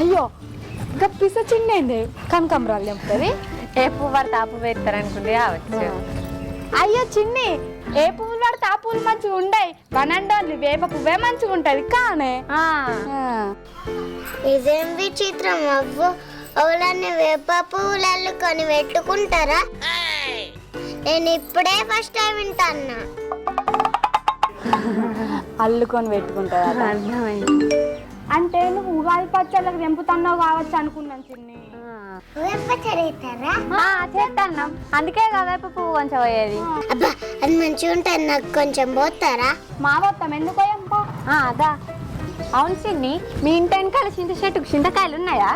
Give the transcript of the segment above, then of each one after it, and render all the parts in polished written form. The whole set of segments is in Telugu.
అయ్యో ఇంకా పిస చిన్నది కనకాంబరాలు తెంపుతుంది. ఏ పువ్వు పడితే ఆ పువ్వు వేస్తారు అనుకుంటే కావచ్చు. అయ్యో చిన్ని, ఏ పువ్వులు పడితే ఆ పువ్వులు మంచిగా ఉండయి. వనండి వేప పువ్వే మంచిగా ఉంటది కానే. ఇదేం విచిత్రం అవ్వు, అవులన్నీ వేప పువ్వులు అల్లుకొని పెట్టుకుంటారా? నేను ఇప్పుడే ఫస్ట్ టైం వింటాన్నా. అల్లుకొని పెట్టుకుంటారా? అర్థమైంది. అంటే నువ్వు ఉగాది పచ్చళ్ళకి తెంపుతున్నావు కావచ్చు అనుకున్నాను చిన్ని. వేప చదివుతారా? చేస్తాను, అందుకే కదా వేప పువ్వు కొంచెం పోయేది. అబ్బా అది మంచిగా ఉంటుంది, నాకు కొంచెం పోతారా? మా మొత్తం ఎందుకో ఎంపా. అదా అవును చిన్ని, మీ ఇంటి వెనకాల చింత చెట్టుకు చింతకాయలు ఉన్నాయా?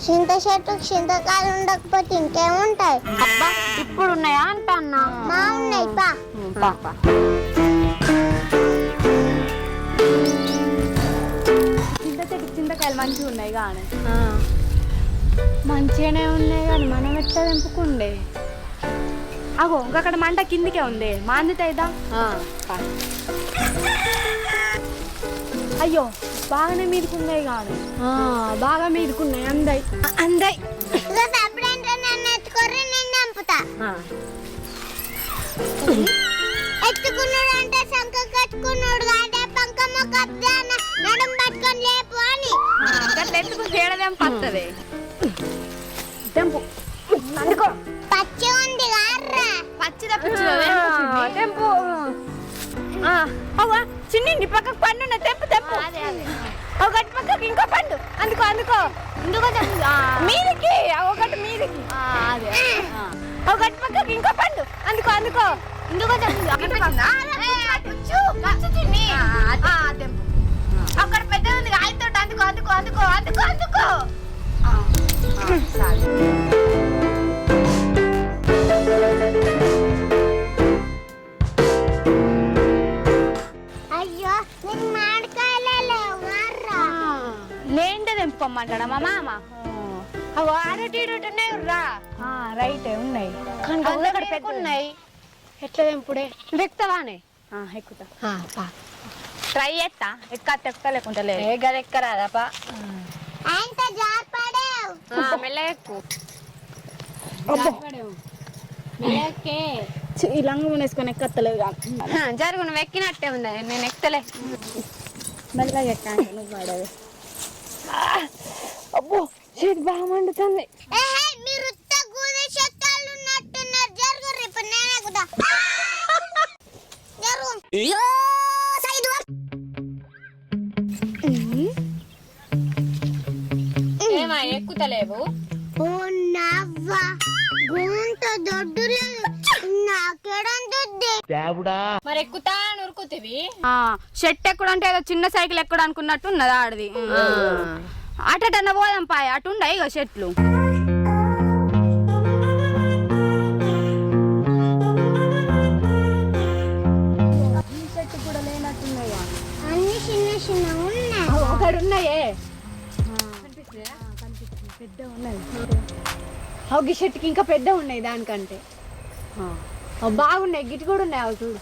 చింత చెట్టుకు చింతకాయలు ఉండకపోతే ఇంకేముంటాయి? అబ్బా ఇప్పుడు ఉన్నాయా అంట అన్నా. మా ఉన్నాయి పా. పాపా చింత చెట్టుకు చింతకాయలు మంచిగా ఉన్నాయి కానీ. మంచిగానే ఉన్నాయి కానీ మనం ఎట్లా తెంపుకుండే? అగో అక్కడ మంట కిందికే ఉంది, మాందితైదా? అయ్యో బాగానే మీదకున్నాయి కానీ. బాగా మీదకున్నాయి, అందాయి అందాయి. నన్ను ఎత్తుకోర్రి, నేను చంపుతా. ఎత్తుకున్నాడు అంటే సంక కట్టుకున్నాడు కాదే, పంకమ్మ కబ్జా నడుం పట్టుకొని లేపు అని. అట్లా ఎత్తుకుని చేయడం పడుతుంది. తెంపు అందుకో. పచ్చి ఉంది గార్రా. పచ్చి తెంపు. అవ్వా చిన్ని పక్కకు పండు ఉన్నది, తెంపు తెంపు. ఒకటి పక్కకి ఇంకో పండు, అందుకో అందుకో. మీదికి ఒకటి మీదికి, ఒకటి పక్కకి ఇంకో పండు, అందుకో అందుకో. అక్కడ పెద్ద ఉంది ఆయనతో, అందుకో అందుకో అందుకో అందుకో అందుకో. అయ్యో నేను మామిడికాయలే లేవు గార్రా. లేంటే తెంపుకోమంటాడా మా మామ? అవి ఆడటి ఉన్నాయి రా. రైటే ఉన్నాయి, అక్కడ పెద్ద ఉన్నాయి. ఎట్లా తెంపుడే? ఎక్కుతావానే? ఎక్కుతా, ట్రై చేస్తా. ఎక్కుతా లేకుంటా లేదు. ఏ గది ఎక్కరాదపా. ఆయనతో జారిపడేవు. మెల్లగా ఎక్కు. ఈ లంగం వేసుకొని ఎక్కత్తలేదు. జరుగు, నువ్వు ఎక్కినట్టే ఉంది, నేను ఎక్కుతలే. మెల్లగా ఎక్కా నువ్వు పడేది. అబ్బో చేతి బాగా మండుతుంది. మీరు ఉత్త గూదె చెట్టాలు ఉన్నట్టున్నారు. జరుగురు, ఇప్పుడు నేను ఎక్కుతా. జరుగు. ఏమా ఎక్కుతలేవు? ఓ నవ్వా, గుంట దొడ్డు లేదు, నాకేడంటుంది. మరి ఎక్కుతా ఉరుకుతివి. షెట్ ఎక్కడ అంటే ఏదో చిన్న సైకిల్ ఎక్కడ అనుకున్నట్టు ఉన్నది ఆడది. అటన్న పోదాం పాయ, అటు ఉండయి ఇక చెట్లు. చెట్టు కూడా లేనట్టున్నాయి, అన్ని చిన్న చిన్న ఉన్నాయి. ఒకటి ఉన్నాయే, పెద్ద ఉన్నాయి. ఈ చెట్టుకి ఇంకా పెద్ద ఉన్నాయి దానికంటే. బాగున్నాయి, గిటి కూడా ఉన్నాయి అవి చూడు.